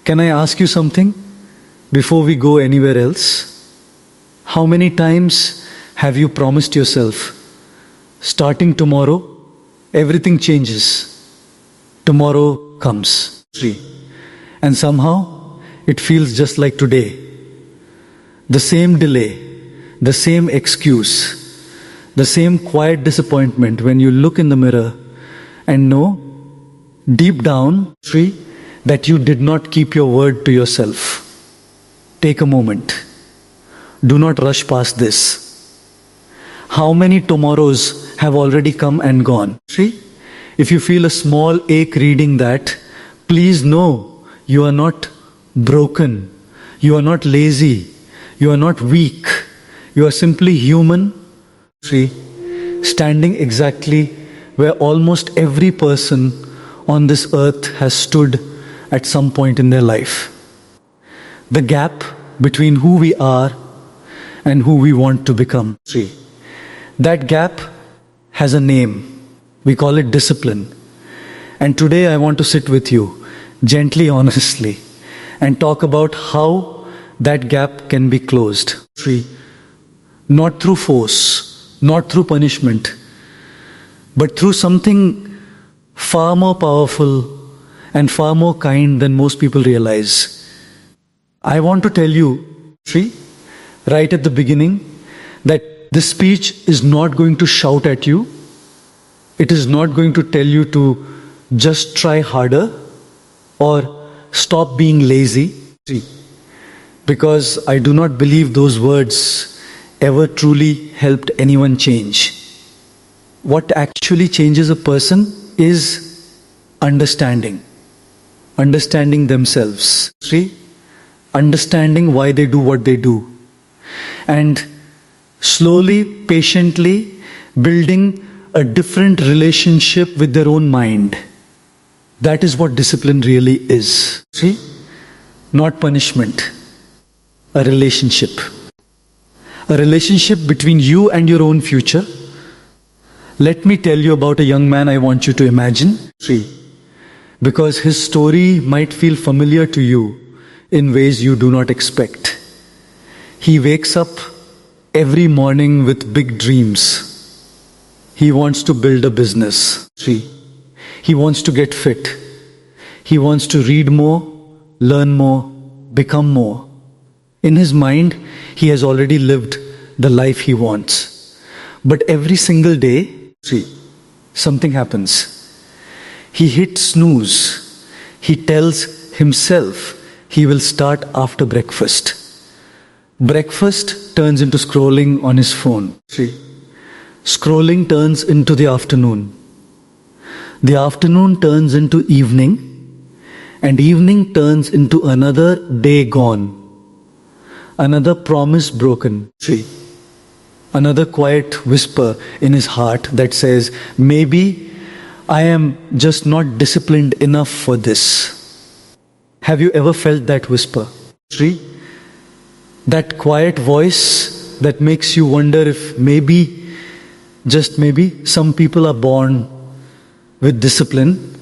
Can I ask you something before we go anywhere else? How many times have you promised yourself, starting tomorrow, everything changes. Tomorrow comes. And somehow it feels just like today. The same delay, the same excuse, the same quiet disappointment when you look in the mirror and know deep down, that you did not keep your word to yourself. Take a moment. Do not rush past this. How many tomorrows have already come and gone? If you feel a small ache reading that, please know you are not broken. You are not lazy. You are not weak. You are simply human, standing exactly where almost every person on this earth has stood at some point in their life. The gap between who we are and who we want to become. That gap has a name. We call it discipline. And today I want to sit with you, gently, honestly, and talk about how that gap can be closed. Not through force, not through punishment, but through something far more powerful and far more kind than most people realize. I want to tell you, right at the beginning, that this speech is not going to shout at you. It is not going to tell you to just try harder or stop being lazy. Because I do not believe those words ever truly helped anyone change. What actually changes a person is understanding. Understanding themselves. Understanding why they do what they do. And slowly, patiently building a different relationship with their own mind. That is what discipline really is. Not punishment. A relationship. A relationship between you and your own future. Let me tell you about a young man I want you to imagine. Because his story might feel familiar to you in ways you do not expect. He wakes up every morning with big dreams. He wants to build a business. He wants to get fit. He wants to read more, learn more, become more. In his mind, he has already lived the life he wants. But every single day, something happens. He hits snooze. He tells himself he will start after breakfast. Breakfast turns into scrolling on his phone. Scrolling turns into the afternoon. The afternoon turns into evening. And evening turns into another day gone. Another promise broken. Another quiet whisper in his heart that says, maybe I am just not disciplined enough for this. Have you ever felt that whisper? That quiet voice that makes you wonder if maybe, just maybe, some people are born with discipline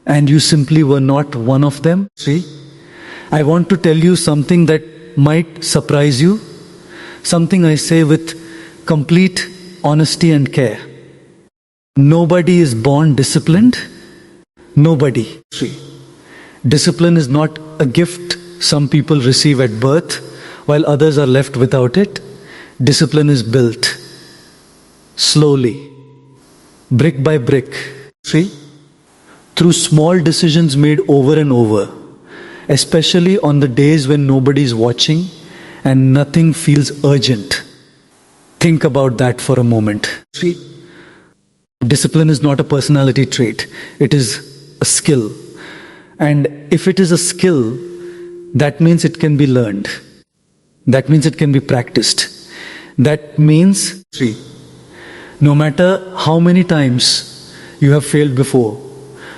and you simply were not one of them. I want to tell you something that might surprise you. Something I say with complete honesty and care. Nobody is born disciplined. Nobody. Discipline is not a gift some people receive at birth, while others are left without it. Discipline is built slowly, brick by brick, through small decisions made over and over, especially on the days when nobody is watching and nothing feels urgent. Think about that for a moment. Discipline is not a personality trait. It is a skill. And if it is a skill, that means it can be learned. That means it can be practiced. That means, no matter how many times you have failed before,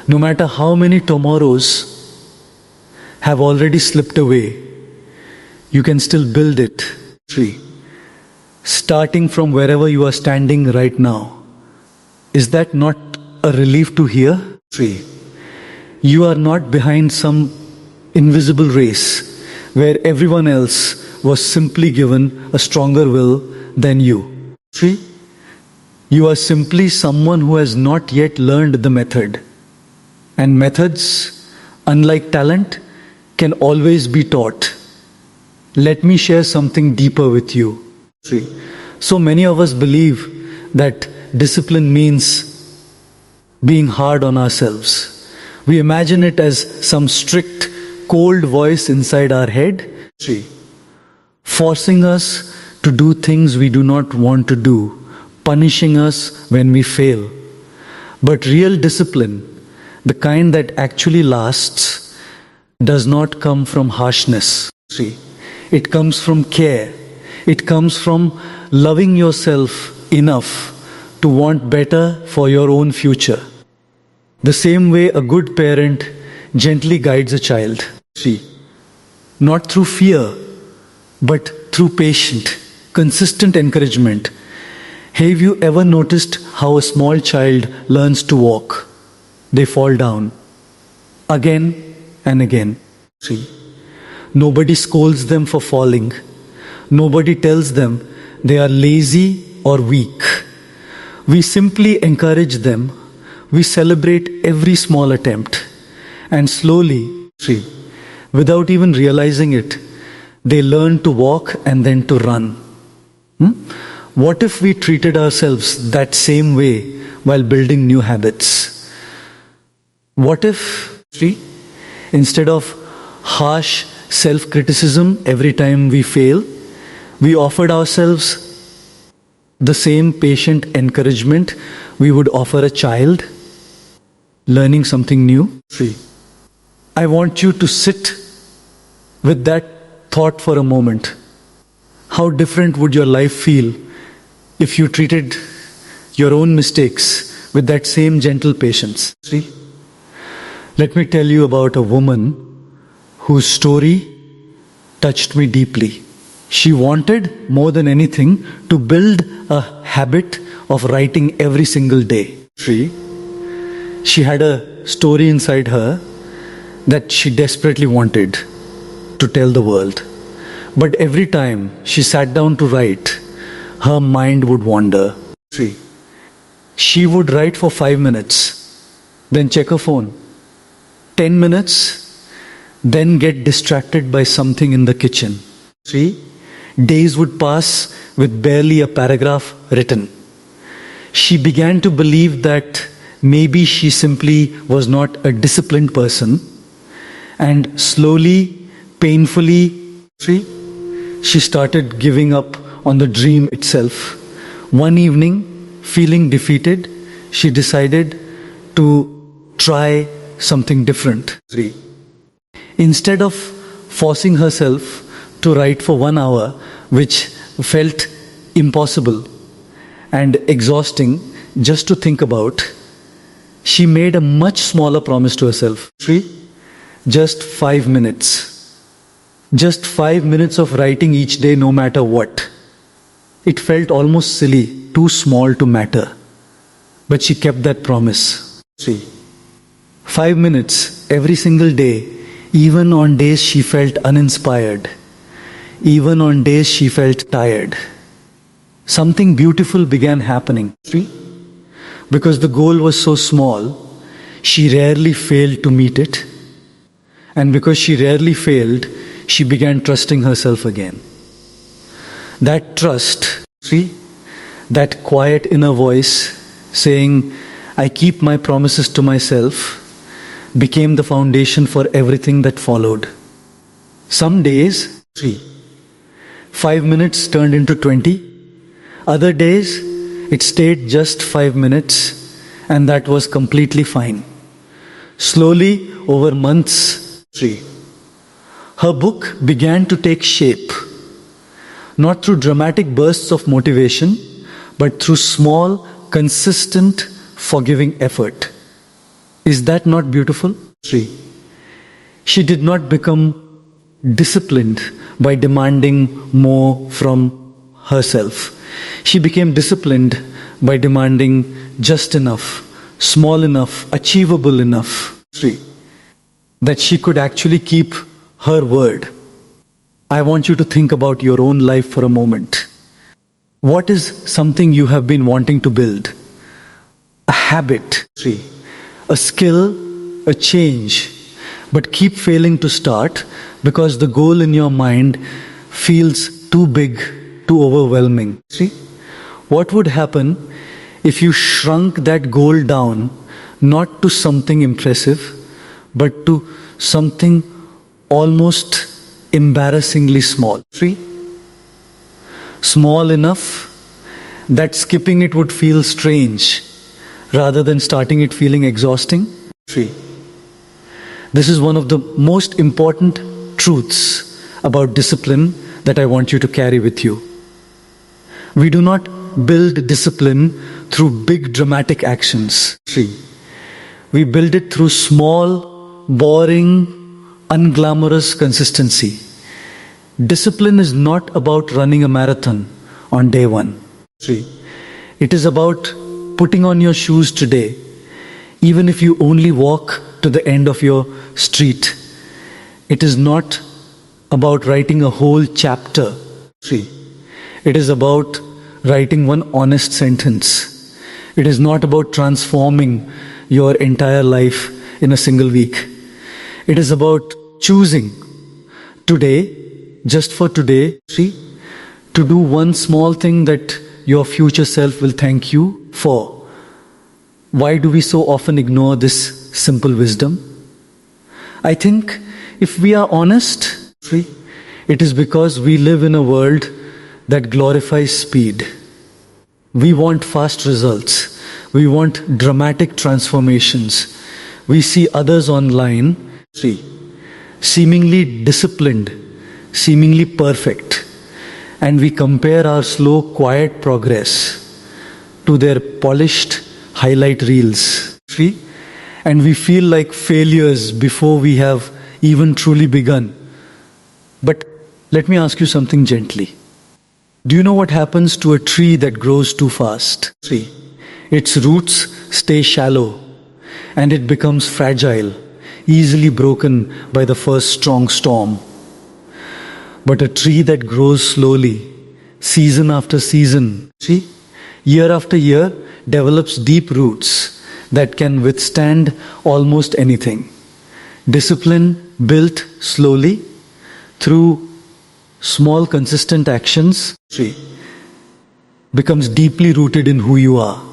no matter how many tomorrows have already slipped away, you can still build it. Starting from wherever you are standing right now. Is that not a relief to hear? You are not behind some invisible race where everyone else was simply given a stronger will than you. 3. You are simply someone who has not yet learned the method. And methods, unlike talent, can always be taught. Let me share something deeper with you. 3. So many of us believe that discipline means being hard on ourselves. We imagine it as some strict, cold voice inside our head. 3. Forcing us to do things we do not want to do, punishing us when we fail. But real discipline, the kind that actually lasts, does not come from harshness. 3. It comes from care. It comes from loving yourself enough to want better for your own future. The same way a good parent gently guides a child. 3. Not through fear, but through patient, consistent encouragement. Have you ever noticed how a small child learns to walk? They fall down again and again. 3. Nobody scolds them for falling. Nobody tells them they are lazy or weak. We simply encourage them. We celebrate every small attempt. And slowly, 3, without even realizing it, they learn to walk and then to run. What if we treated ourselves that same way while building new habits? What if, 3, instead of harsh self-criticism every time we fail, we offered ourselves the same patient encouragement we would offer a child learning something new? 3. I want you to sit with that thought for a moment. How different would your life feel if you treated your own mistakes with that same gentle patience? 3. Let me tell you about a woman whose story touched me deeply. She wanted more than anything to build a habit of writing every single day. 3. She had a story inside her that she desperately wanted to tell the world. But every time she sat down to write, her mind would wander. 3. She would write for 5 minutes, then check her phone. 10 minutes, then get distracted by something in the kitchen. 3. Days would pass with barely a paragraph written. She began to believe that maybe she simply was not a disciplined person, and slowly, painfully, 3, she started giving up on the dream itself. One evening, feeling defeated, she decided to try something different. 3. Instead of forcing herself to write for 1 hour, which felt impossible and exhausting just to think about, she made a much smaller promise to herself. 3. Just 5 minutes. Just 5 minutes of writing each day, no matter what. It felt almost silly, too small to matter. But she kept that promise. 3. 5 minutes every single day, even on days she felt uninspired, even on days she felt tired. Something beautiful began happening. 3. Because the goal was so small, she rarely failed to meet it. And because she rarely failed, she began trusting herself again. That trust, 3, that quiet inner voice saying, I keep my promises to myself, became the foundation for everything that followed. Some days, 3, 5 minutes turned into 20. Other days, it stayed just 5 minutes, and that was completely fine. Slowly, over months, 3, her book began to take shape, not through dramatic bursts of motivation, but through small, consistent, forgiving effort. Is that not beautiful? 3. She did not become disciplined by demanding more from herself. She became disciplined by demanding just enough, small enough, achievable enough. 3. that she could actually keep her word. I want you to think about your own life for a moment. What is something you have been wanting to build? A habit, a skill, a change, but keep failing to start because the goal in your mind feels too big, too overwhelming. What would happen if you shrunk that goal down, not to something impressive, but to something almost embarrassingly small? Small enough that skipping it would feel strange rather than starting it feeling exhausting? This is one of the most important truths about discipline that I want you to carry with you. We do not build discipline through big dramatic actions. We build it through small, boring, unglamorous consistency. Discipline is not about running a marathon on day one. It is about putting on your shoes today, even if you only walk to the end of your street. It is not about writing a whole chapter. It is about writing one honest sentence. It is not about transforming your entire life in a single week. It is about choosing today, just for today, to do one small thing that your future self will thank you for. Why do we so often ignore this simple wisdom? I think if we are honest, it is because we live in a world that glorifies speed. We want fast results. We want dramatic transformations. We see others online, seemingly disciplined, seemingly perfect, and we compare our slow, quiet progress to their polished highlight reels. And we feel like failures before we have even truly begun. But let me ask you something gently. Do you know what happens to a tree that grows too fast? Its roots stay shallow and it becomes fragile, easily broken by the first strong storm. But a tree that grows slowly, season after season, year after year, develops deep roots that can withstand almost anything. Discipline built slowly through small consistent actions becomes deeply rooted in who you are.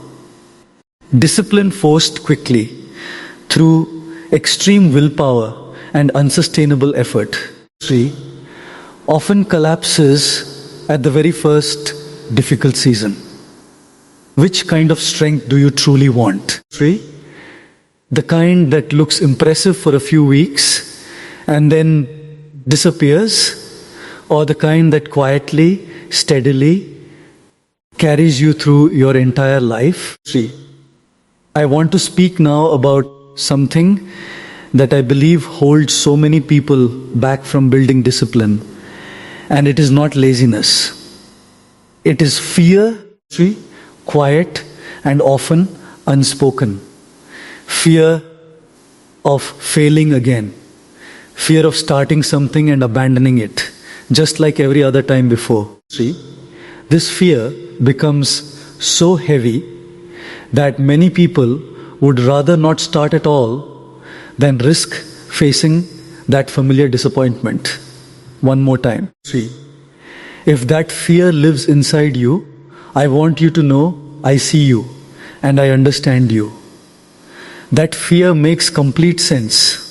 Discipline forced quickly through extreme willpower and unsustainable effort often collapses at the very first difficult season. Which kind of strength do you truly want? The kind that looks impressive for a few weeks and then disappears, or the kind that quietly, steadily carries you through your entire life? I want to speak now about something that I believe holds so many people back from building discipline. And it is not laziness. It is fear, quiet and often unspoken. Fear of failing again. Fear of starting something and abandoning it, just like every other time before. This fear becomes so heavy that many people would rather not start at all than risk facing that familiar disappointment. One more time. If that fear lives inside you, I want you to know I see you and I understand you. That fear makes complete sense.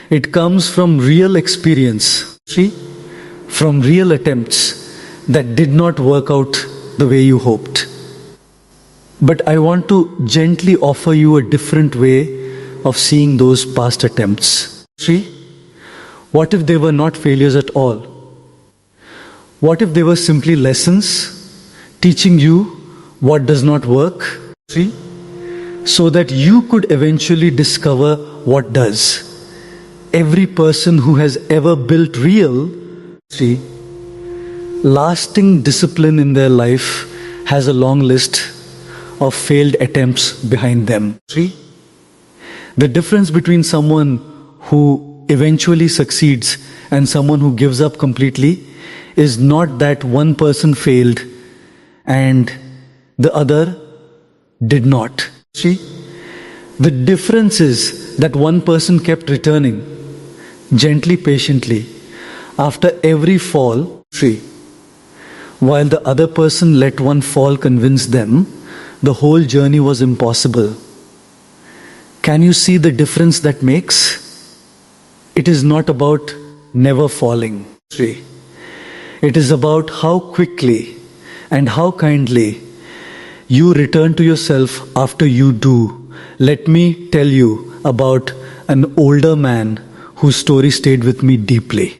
It comes from real experience, from real attempts that did not work out the way you hoped. But I want to gently offer you a different way of seeing those past attempts. What if they were not failures at all? What if they were simply lessons teaching you what does not work? So that you could eventually discover what does. Every person who has ever built real, lasting discipline in their life has a long list of failed attempts behind them. The difference between someone who eventually succeeds and someone who gives up completely is not that one person failed and the other did not. See? The difference is that one person kept returning gently, patiently, after every fall, while the other person let one fall convince them the whole journey was impossible. Can you see the difference that makes? It is not about never falling. It is about how quickly and how kindly you return to yourself after you do. Let me tell you about an older man whose story stayed with me deeply.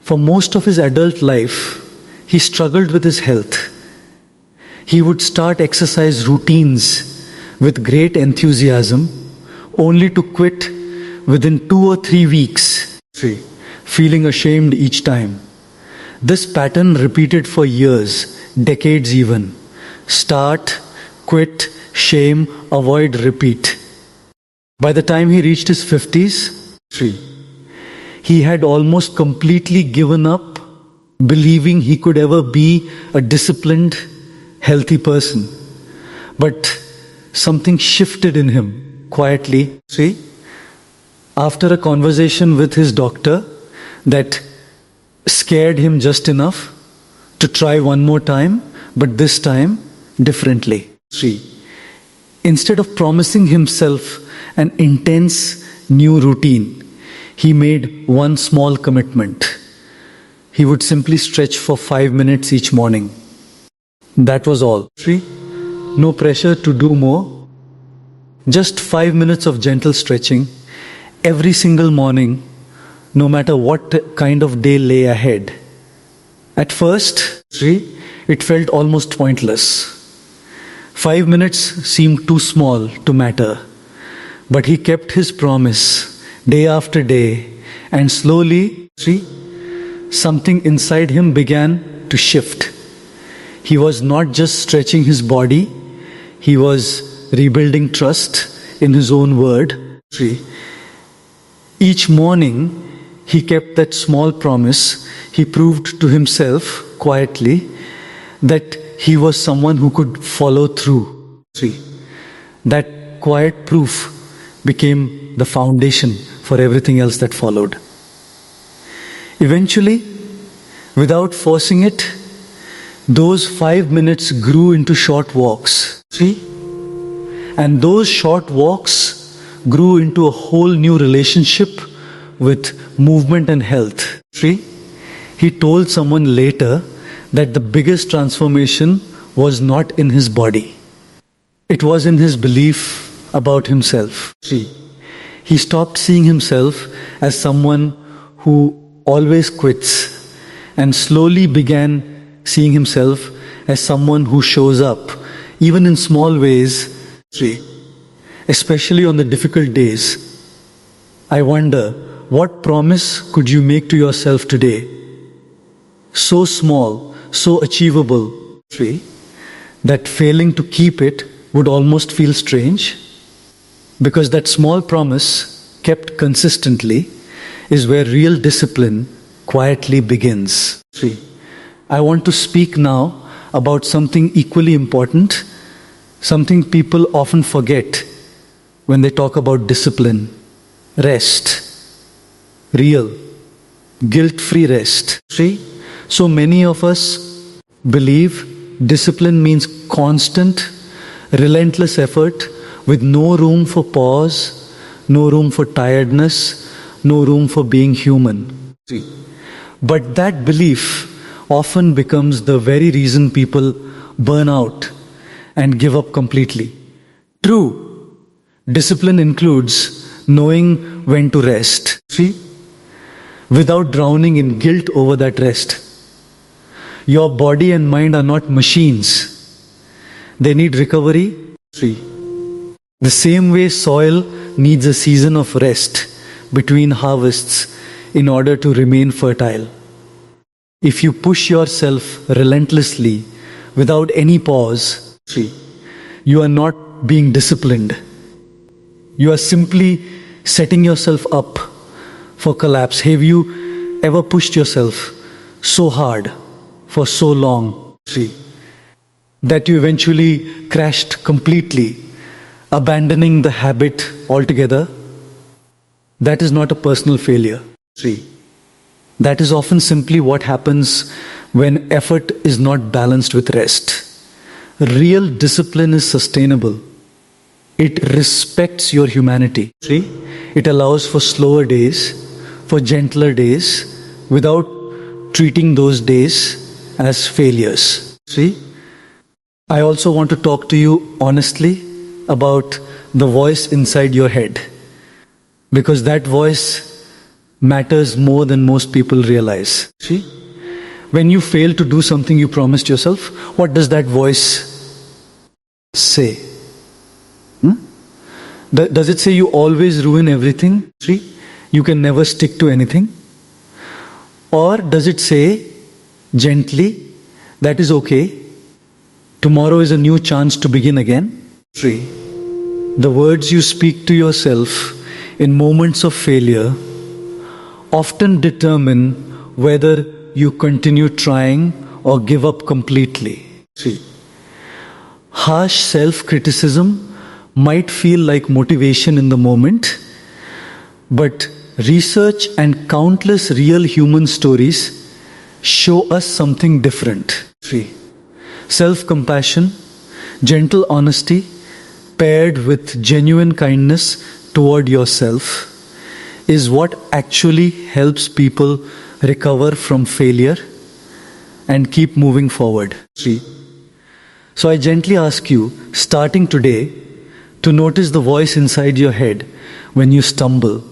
For most of his adult life, he struggled with his health. He would start exercise routines with great enthusiasm, only to quit within 2 or 3 weeks, feeling ashamed each time. This pattern repeated for years, decades even. Start, quit, shame, avoid, repeat. By the time he reached his 50s, he had almost completely given up believing he could ever be a disciplined, healthy person. But something shifted in him quietly. After a conversation with his doctor that scared him just enough to try one more time, but this time differently. Instead of promising himself an intense new routine, he made one small commitment. He would simply stretch for 5 minutes each morning. That was all. No pressure to do more. Just 5 minutes of gentle stretching every single morning, no matter what kind of day lay ahead. At first, it felt almost pointless. 5 minutes seemed too small to matter. But he kept his promise day after day, and slowly, something inside him began to shift. He was not just stretching his body, he was rebuilding trust in his own word. Each morning, he kept that small promise. He proved to himself quietly that he was someone who could follow through. That quiet proof became the foundation for everything else that followed. Eventually, without forcing it, those 5 minutes grew into short walks. And those short walks grew into a whole new relationship with movement and health. He told someone later that the biggest transformation was not in his body. It was in his belief about himself. He stopped seeing himself as someone who always quits and slowly began seeing himself as someone who shows up, even in small ways, especially on the difficult days. I wonder, what promise could you make to yourself today? So small, so achievable, that failing to keep it would almost feel strange? Because that small promise, kept consistently, is where real discipline quietly begins. I want to speak now about something equally important, something people often forget when they talk about discipline. Rest. Real, guilt-free rest. So many of us believe discipline means constant, relentless effort with no room for pause, no room for tiredness, no room for being human. But that belief often becomes the very reason people burn out and give up completely. True, discipline includes knowing when to rest, without drowning in guilt over that rest. Your body and mind are not machines. They need recovery. The same way soil needs a season of rest between harvests in order to remain fertile. If you push yourself relentlessly without any pause, you are not being disciplined. You are simply setting yourself up for collapse? Have you ever pushed yourself so hard for so long, 3, that you eventually crashed completely, abandoning the habit altogether? That is not a personal failure, 3. That is often simply what happens when effort is not balanced with rest. Real discipline is sustainable. It respects your humanity. 3. It allows for slower days, for gentler days, without treating those days as failures. 3. I also want to talk to you honestly about the voice inside your head, because that voice matters more than most people realize. See, when you fail to do something you promised yourself, what does that voice say? Does it say you always ruin everything? 3, you can never stick to anything? Or does it say gently, that is okay, tomorrow is a new chance to begin again? 3, the words you speak to yourself in moments of failure often determine whether you continue trying or give up completely. 3, harsh self-criticism might feel like motivation in the moment, but research and countless real human stories show us something different. 3, self-compassion, gentle honesty paired with genuine kindness toward yourself is what actually helps people recover from failure and keep moving forward. 3. So I gently ask you, starting today, to notice the voice inside your head when you stumble.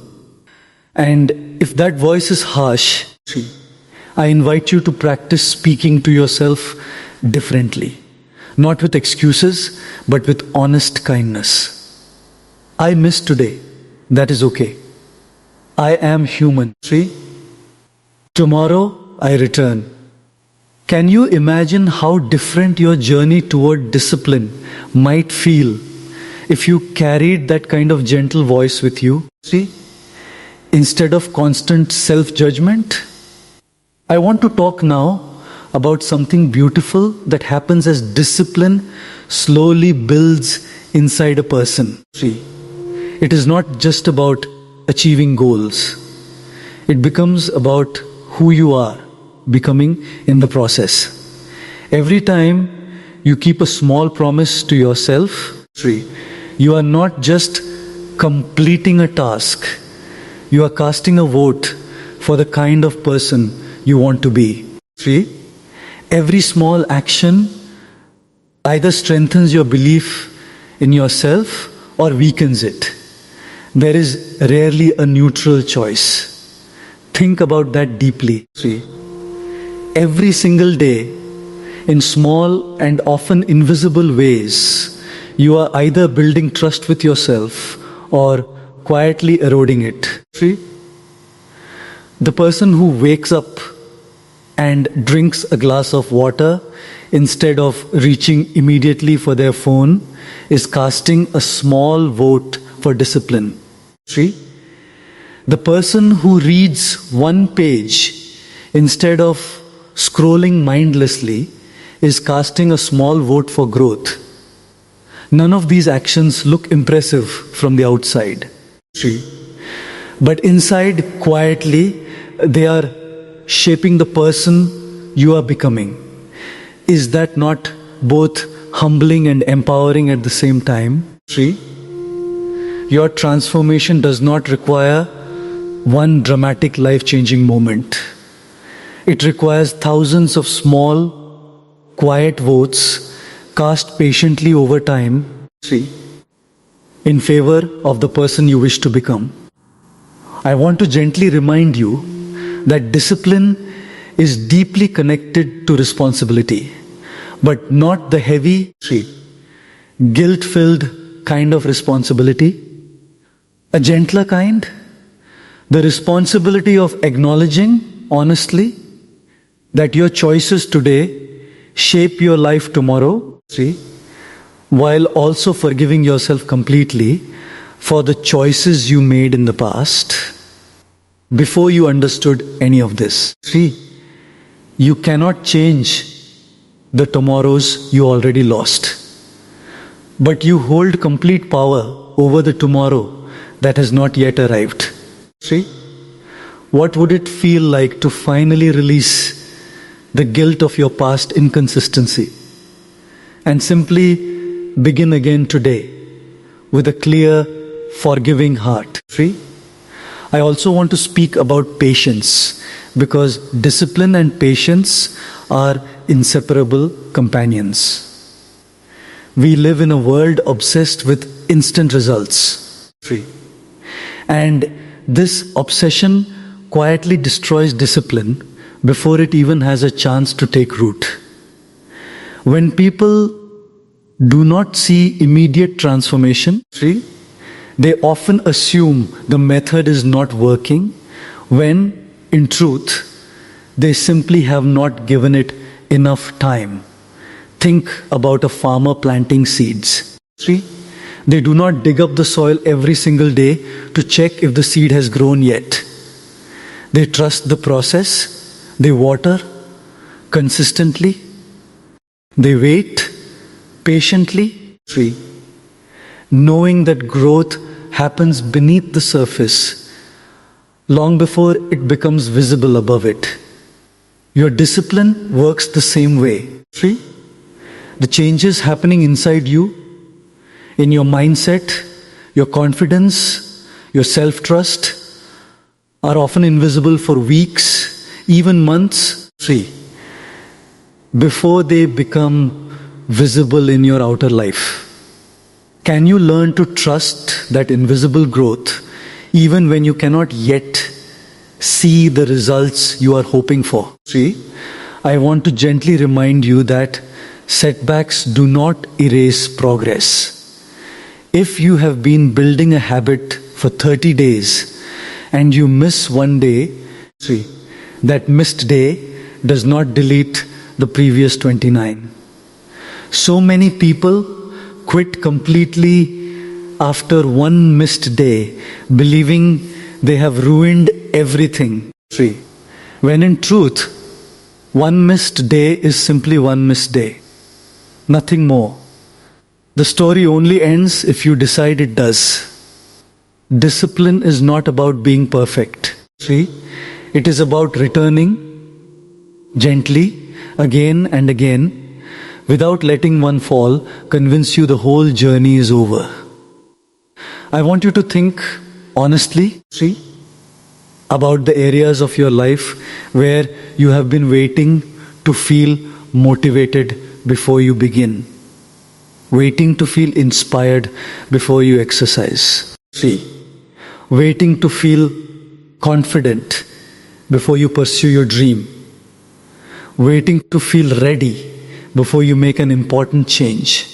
And if that voice is harsh, 3, I invite you to practice speaking to yourself differently. Not with excuses, but with honest kindness. I missed today. That is okay. I am human. 3, tomorrow I return. Can you imagine how different your journey toward discipline might feel if you carried that kind of gentle voice with you? See, instead of constant self-judgment? I want to talk now about something beautiful that happens as discipline slowly builds inside a person. See, it is not just about achieving goals. It becomes about who you are becoming in the process. Every time you keep a small promise to yourself, 3, you are not just completing a task, you are casting a vote for the kind of person you want to be. 3, every small action either strengthens your belief in yourself or weakens it. There is rarely a neutral choice. Think about that deeply. 3, every single day, in small and often invisible ways, you are either building trust with yourself or quietly eroding it. 3, the person who wakes up and drinks a glass of water instead of reaching immediately for their phone is casting a small vote for discipline. 3, the person who reads one page instead of scrolling mindlessly is casting a small vote for growth. None of these actions look impressive from the outside. 3, but inside, quietly, they are shaping the person you are becoming. Is that not both humbling and empowering at the same time? 3, your transformation does not require one dramatic life-changing moment. It requires thousands of small, quiet votes cast patiently over time, 3, in favor of the person you wish to become. I want to gently remind you that discipline is deeply connected to responsibility, but not the heavy, 3, guilt-filled kind of responsibility. A gentler kind, the responsibility of acknowledging honestly that your choices today shape your life tomorrow, 3, while also forgiving yourself completely for the choices you made in the past before you understood any of this. See, you cannot change the tomorrows you already lost, but you hold complete power over the tomorrow that has not yet arrived. See, what would it feel like to finally release the guilt of your past inconsistency and simply begin again today with a clear, forgiving heart? See, I also want to speak about patience, because discipline and patience are inseparable companions. We live in a world obsessed with instant results. And this obsession quietly destroys discipline before it even has a chance to take root. When people do not see immediate transformation, they often assume the method is not working, when in truth, they simply have not given it enough time. Think about a farmer planting seeds. They do not dig up the soil every single day to check if the seed has grown yet. They trust the process, they water consistently, they wait patiently, knowing that growth happens beneath the surface long before it becomes visible above it. Your discipline works the same way. The changes happening inside you, in your mindset, your confidence, your self-trust, are often invisible for weeks, even months, before they become visible in your outer life. Can you learn to trust that invisible growth even when you cannot yet see the results you are hoping for? I want to gently remind you that setbacks do not erase progress. If you have been building a habit for 30 days and you miss one day, that missed day does not delete the previous 29. So many people quit completely after one missed day, believing they have ruined everything. When in truth, one missed day is simply one missed day. Nothing more. The story only ends if you decide it does. Discipline is not about being perfect. It is about returning gently again and again without letting one fall convince you the whole journey is over. I want you to think honestly, about the areas of your life where you have been waiting to feel motivated before you begin, waiting to feel inspired before you exercise, waiting to feel confident before you pursue your dream, waiting to feel ready before you make an important change.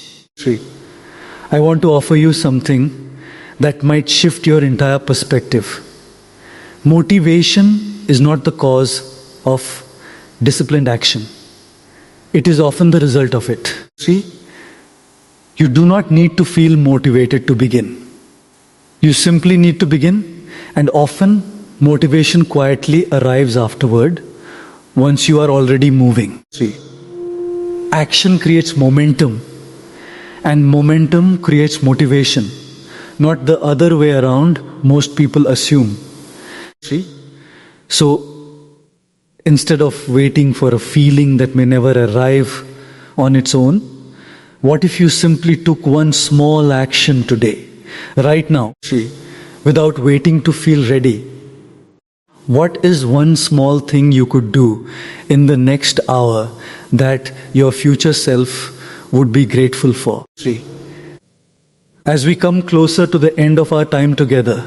I want to offer you something that might shift your entire perspective. Motivation is not the cause of disciplined action. It is often the result of it. You do not need to feel motivated to begin. You simply need to begin, and often motivation quietly arrives afterward once you are already moving. Action creates momentum, and momentum creates motivation, not the other way around most people assume. So instead of waiting for a feeling that may never arrive on its own, what if you simply took one small action today, right now, without waiting to feel ready? What is one small thing you could do in the next hour that your future self would be grateful for? As we come closer to the end of our time together,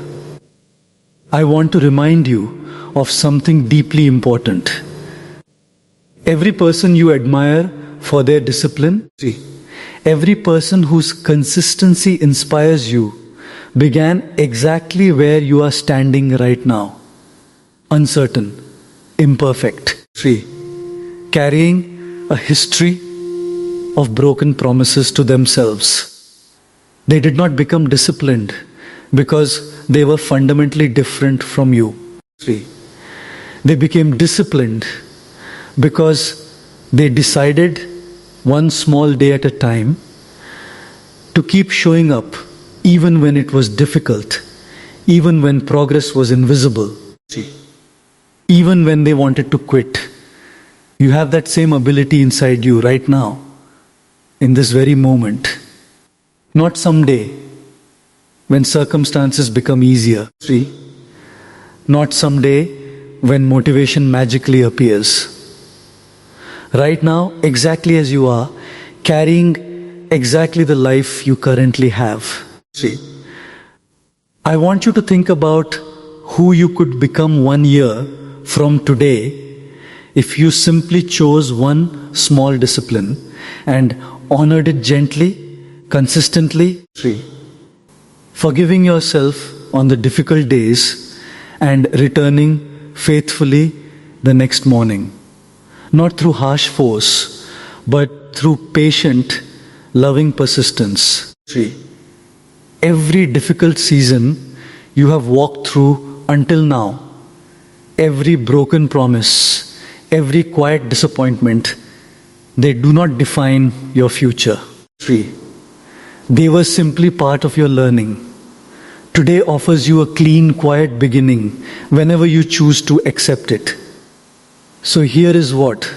I want to remind you of something deeply important. Every person you admire for their discipline, every person whose consistency inspires you, began exactly where you are standing right now. Uncertain, imperfect, carrying a history of broken promises to themselves. They did not become disciplined because they were fundamentally different from you. 3. They became disciplined because they decided one small day at a time to keep showing up even when it was difficult, even when progress was invisible, even when they wanted to quit. You have that same ability inside you right now, in this very moment. Not someday, when circumstances become easier. 3. Not someday, when motivation magically appears. Right now, exactly as you are, carrying exactly the life you currently have. 3. I want you to think about who you could become 1 year from today if you simply chose one small discipline and honored it gently, consistently. 3. Forgiving yourself on the difficult days and returning faithfully the next morning. Not through harsh force, but through patient, loving persistence. 3. Every difficult season you have walked through until now, every broken promise, every quiet disappointment, they do not define your future. 3. They were simply part of your learning. Today offers you a clean, quiet beginning whenever you choose to accept it. So here is what